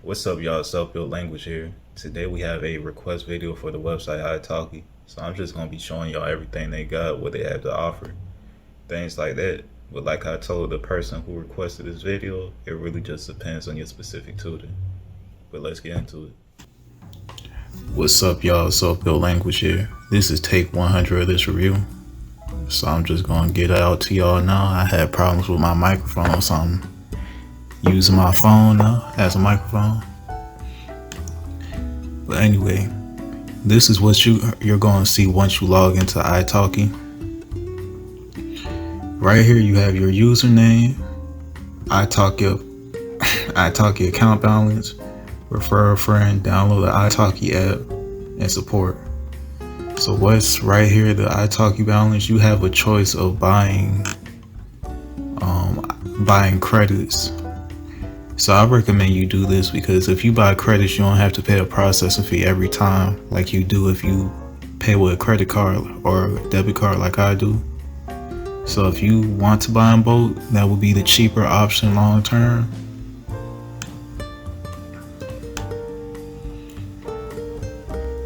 What's up, y'all? Self-built language here. Today we have a request video for the website Italki. So I'm just gonna be showing y'all everything they got, what they have to offer, things like that. But like I told the person who requested this video, it really just depends on your specific tutor. But let's get into it. What's up, y'all? Self-built language here. This is take 100 of this review. So I'm just gonna get it out to y'all now. I had problems with my microphone, so I'm using my phone now as a microphone. But anyway, this is what you're going to see once you log into Italki. Right here you have your username, Italki account balance, refer a friend, download the Italki app, and support. So what's right here, the Italki balance, you have a choice of buying credits. So I recommend you do this because if you buy credits, you don't have to pay a processing fee every time like you do if you pay with a credit card or a debit card like I do. So if you want to buy them both, that would be the cheaper option long term.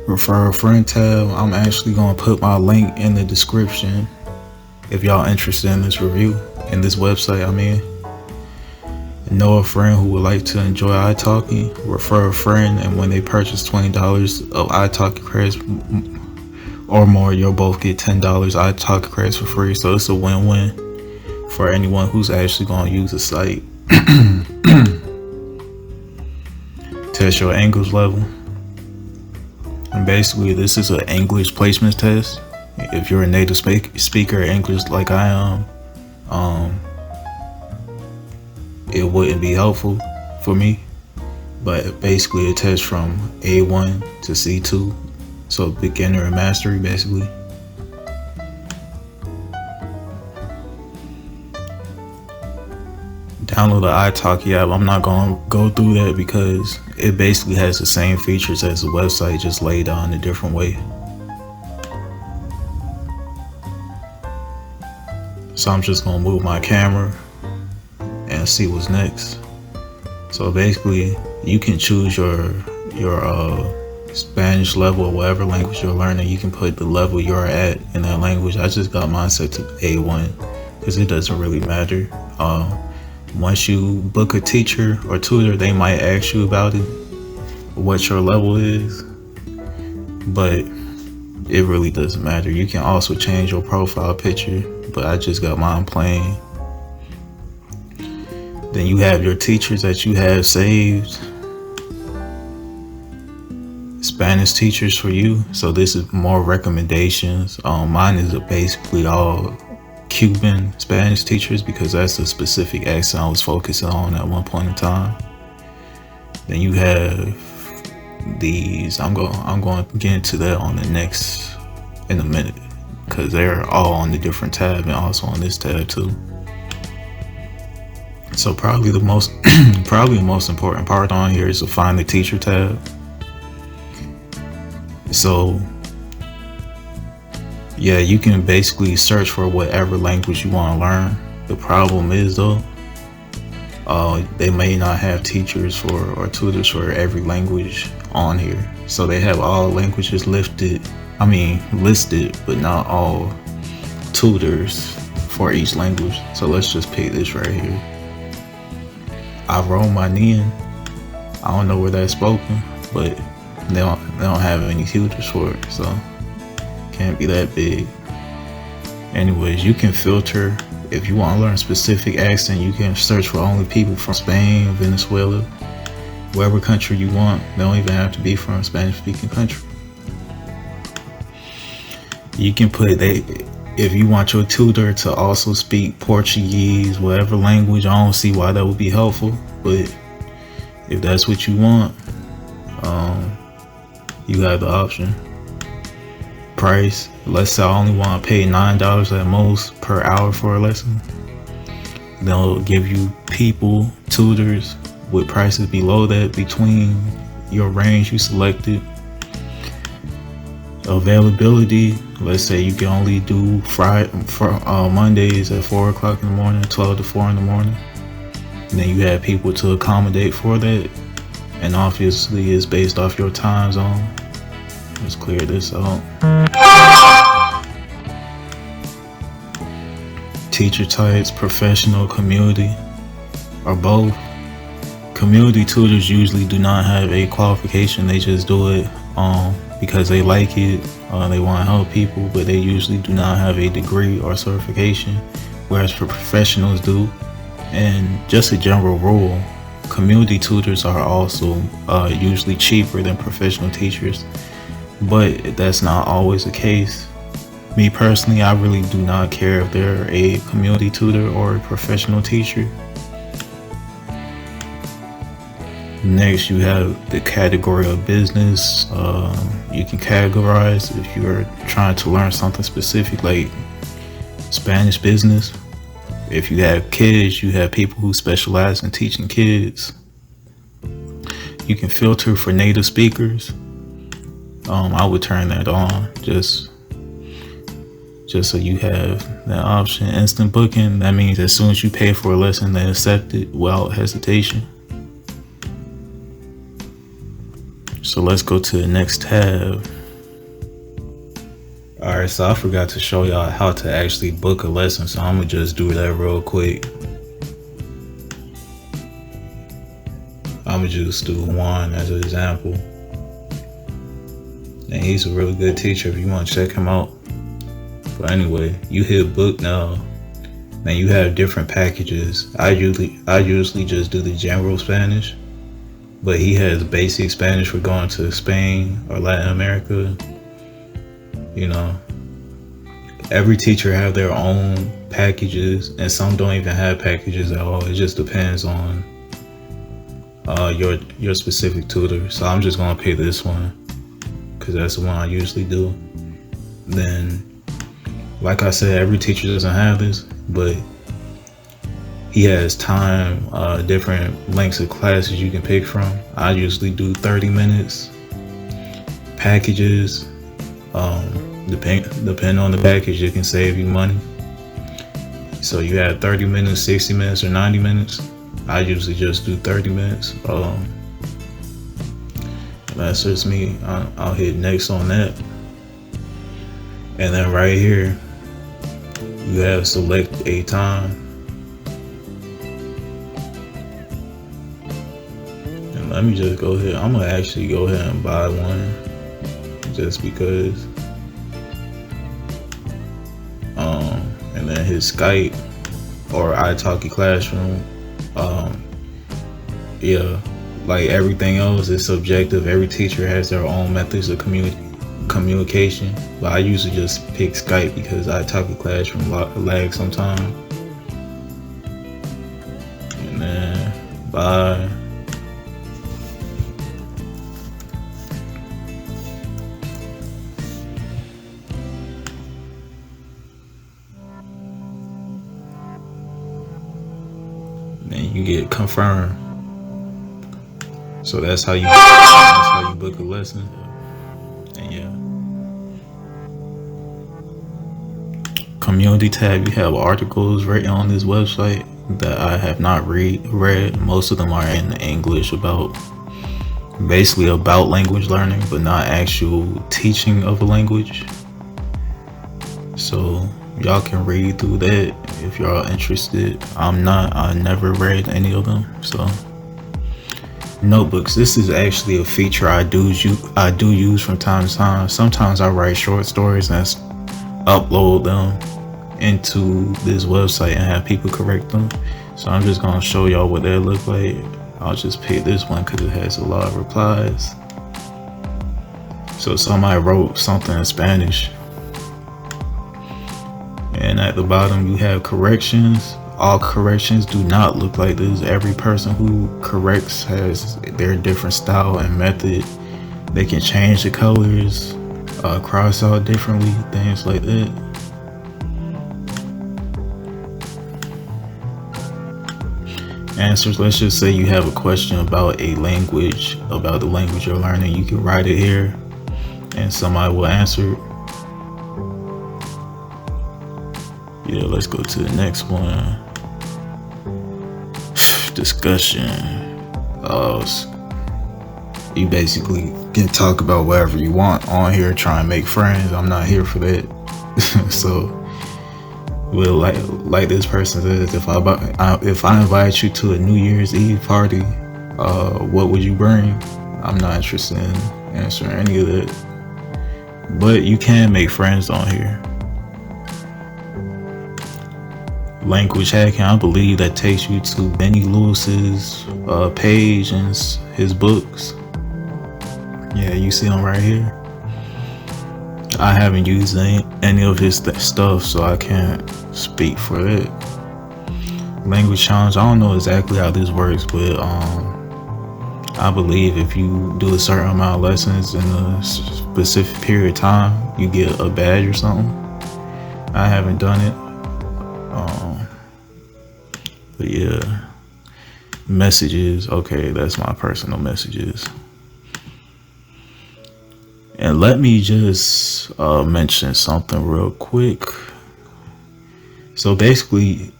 Refer a friend tab, I'm actually going to put my link in the description if y'all interested in this review, in this website Know a friend who would like to enjoy Italki, refer a friend, and when they purchase $20 of Italki credits or more, you'll both get $10 Italki credits for free. So it's a win-win for anyone who's actually going to use the site. Test your English level. And basically, this is an English placement test. If you're a native speaker of English like I am, it wouldn't be helpful for me, but basically it tests from A1 to C2, so beginner and mastery basically. Download the Italki app. I'm not going to go through that because it basically has the same features as the website, just laid out in a different way. So I'm just going to move my camera and see what's next. So basically you can choose your Spanish level or whatever language you're learning. You can put the level you're at in that language. I just got mine set to A1 because it doesn't really matter. Once you book a teacher or tutor, they might ask you about it, what your level is, but it really doesn't matter. You can also change your profile picture, but I just got mine plain. Then you have your teachers that you have saved. Spanish teachers for you. So this is more recommendations. Mine is basically all Cuban Spanish teachers because that's the specific accent I was focusing on at one point in time. Then you have these. I'm going to get into that in a minute because they're all on the different tab and also on this tab too. So probably the most important part on here is to find the teacher tab. So yeah, you can basically search for whatever language you want to learn. The problem is though, they may not have teachers or tutors for every language on here. So they have all languages listed, but not all tutors for each language. So let's just pick this right here. Aromanian. I don't know where that's spoken, but they don't have any tutors for it, so can't be that big. Anyways, you can filter if you want to learn a specific accent. You can search for only people from Spain, Venezuela, wherever country you want. They don't even have to be from a Spanish-speaking country. You can put if you want your tutor to also speak Portuguese, whatever language. I don't see why that would be helpful, but if that's what you want, you have the option. Price, let's say I only want to pay $9 at most per hour for a lesson. They'll give you tutors with prices below that, between your range you selected. Availability, let's say you can only do Mondays at 4 o'clock in the morning, 12 to 4 in the morning. And then you have people to accommodate for that. And obviously it's based off your time zone. Let's clear this out. Teacher types, professional, community, or both. Community tutors usually do not have a qualification. They just do it because they like it. They want to help people, but they usually do not have a degree or certification, whereas for professionals do. And just a general rule, community tutors are also usually cheaper than professional teachers, but that's not always the case. Me personally, I really do not care if they're a community tutor or a professional teacher. Next, you have the category of business. You can categorize if you're trying to learn something specific, like Spanish business. If you have kids, you have people who specialize in teaching kids. You can filter for native speakers. I would turn that on just so you have that option. Instant booking, that means as soon as you pay for a lesson, they accept it without hesitation. So let's go to the next tab. Alright, so I forgot to show y'all how to actually book a lesson, so I'm gonna just do that real quick. I'm gonna just do Juan as an example. And he's a really good teacher if you want to check him out. But anyway, you hit book now. Then you have different packages. I usually just do the general Spanish, but he has basic Spanish for going to Spain or Latin America. You know, every teacher have their own packages, and some don't even have packages at all. It just depends on your specific tutor. So I'm just gonna pay this one because that's the one I usually do. Then, like I said, every teacher doesn't have this, but he has different lengths of classes you can pick from. I usually do 30 minutes packages. Depending on the package, it can save you money. So you have 30 minutes, 60 minutes, or 90 minutes. I usually just do 30 minutes. That's just me. I'll hit next on that. And then right here, you have select a time. And let me just go ahead. I'm gonna actually go ahead and buy one just because. And then his Skype or Italki Classroom. Yeah, like everything else is subjective. Every teacher has their own methods of communication, but I usually just pick Skype because Italki Classroom lags sometimes. And then bye. And you get confirmed. So that's how you book a lesson. And yeah. Community tab, you have articles written on this website that I have not read. Most of them are in English basically about language learning, but not actual teaching of a language. So y'all can read through that if y'all interested. I never read any of them. So notebooks, this is actually a feature I do use from time to time. Sometimes I write short stories and upload them into this website and have people correct them. So I'm just gonna show y'all what that look like. I'll just pick this one because it has a lot of replies. So somebody wrote something in Spanish, and at the bottom you have corrections. All corrections do not look like this. Every person who corrects has their different style and method. They can change the colors, cross out differently, things like that. Answers, let's just say you have a question about the language you're learning. You can write it here and somebody will answer it. Yeah, let's go to the next one. Discussion. You basically can talk about whatever you want on here, try and make friends. I'm not here for that. So, well, like this person says, if I invite you to a New Year's Eve party, what would you bring? I'm not interested in answering any of that. But you can make friends on here. Language hacking, I believe that takes you to Benny Lewis's page and his books. Yeah, you see him right here. I haven't used any of his stuff, so I can't speak for it. Language challenge, I don't know exactly how this works, but I believe if you do a certain amount of lessons in a specific period of time, you get a badge or something. I haven't done it. But yeah, messages, okay, that's my personal messages. And let me just mention something real quick. So basically,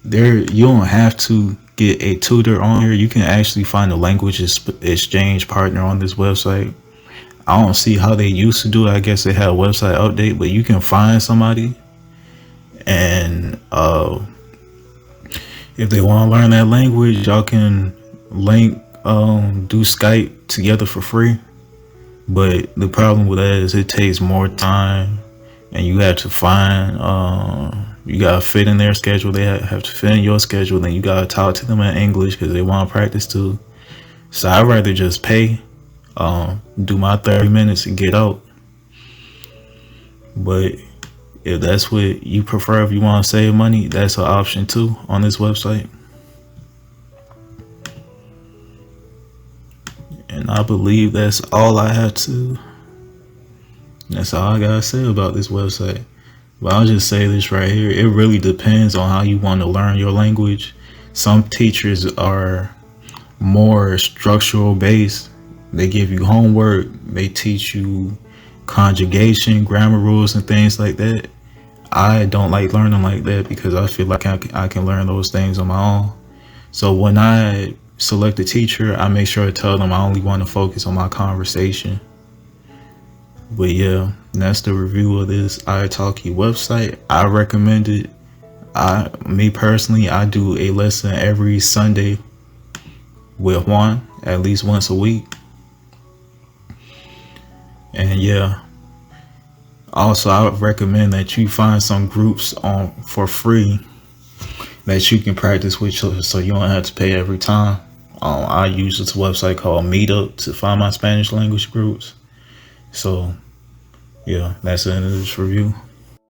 you don't have to get a tutor on here. You can actually find a language exchange partner on this website. I don't see how they used to do it. I guess they had a website update, but you can find somebody, and if they want to learn that language, y'all can do Skype together for free. But the problem with that is it takes more time, and you have to find, you gotta fit in their schedule. They have to fit in your schedule. Then you gotta talk to them in English because they want to practice too. So I'd rather just pay, do my 30 minutes and get out. But if that's what you prefer, if you want to save money, that's an option too on this website. And I believe that's all I gotta say about this website. But I'll just say this right here. It really depends on how you want to learn your language. Some teachers are more structural based. They give you homework. They teach you conjugation, grammar rules, and things like that. I don't like learning like that because I feel like I can learn those things on my own. So when I select a teacher, I make sure to tell them I only want to focus on my conversation. But yeah, that's the review of this Italki website. I recommend it. Me personally, I do a lesson every Sunday with Juan, at least once a week. And yeah, also I would recommend that you find some groups for free that you can practice with, so you don't have to pay every time. I use this website called Meetup to find my Spanish language groups. So yeah, that's the end of this review.